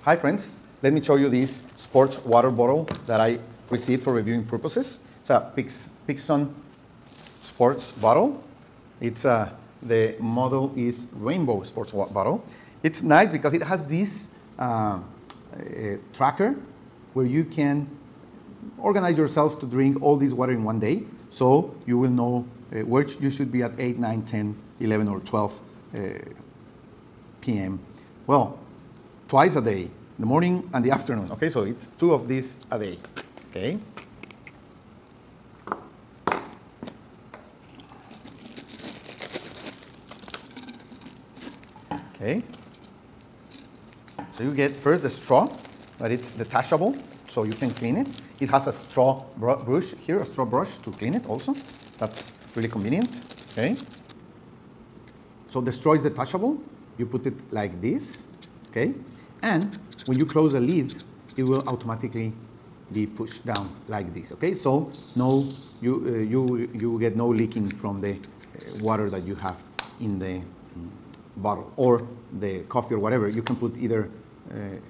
Hi friends, let me show you this sports water bottle that I received for reviewing purposes. It's a PHIXTON sports bottle. It's the model is rainbow sports bottle. It's nice because it has this tracker where you can organize yourself to drink all this water in one day. So you will know where you should be at 8, 9, 10, 11 or 12 p.m. Well, twice a day, the morning and the afternoon. Okay, so it's 2 of these a day. Okay. Okay. So you get first the straw, that it's detachable, so you can clean it. It has a straw brush here, a straw brush to clean it also. That's really convenient. Okay. So the straw is detachable. You put it like this. Okay. And when you close the lid, it will automatically be pushed down like this. Okay. So no, you get no leaking from the water that you have in the bottle or the coffee or whatever. You can put either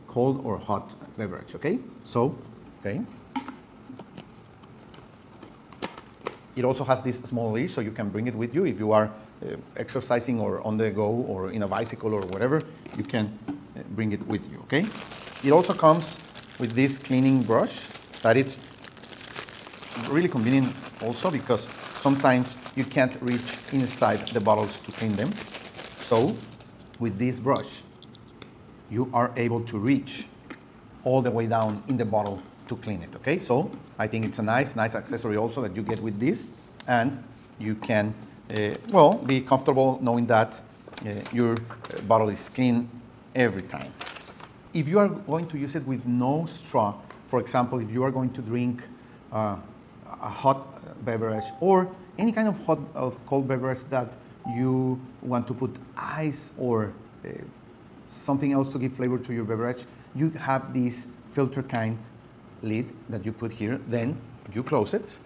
cold or hot beverage. Okay. So, okay. It also has this small leash, so you can bring it with you if you are exercising or on the go or in a bicycle or whatever. You can bring it with you, okay? It also comes with this cleaning brush that it's really convenient also because sometimes you can't reach inside the bottles to clean them. So with this brush, you are able to reach all the way down in the bottle to clean it, okay? So I think it's a nice accessory also that you get with this, and you can, well, be comfortable knowing that your bottle is clean every time. If you are going to use it with no straw, for example, if you are going to drink a hot beverage or any kind of cold beverage that you want to put ice or something else to give flavor to your beverage, you have this filter kind lid that you put here, then you close it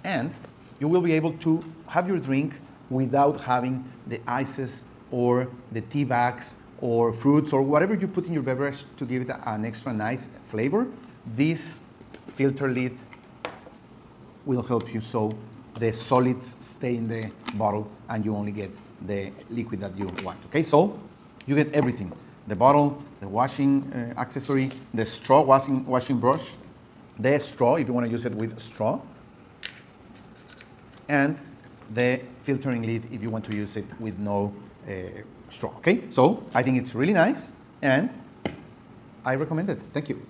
and you will be able to have your drink without having the ices or the tea bags or fruits or whatever you put in your beverage to give it an extra nice flavor. This filter lid will help you so the solids stay in the bottle and you only get the liquid that you want. Okay, so you get everything: the bottle, the washing accessory, the straw washing brush, the straw if you want to use it with straw, and the filtering lid if you want to use it with no straw. Okay, so I think it's really nice and I recommend it. Thank you.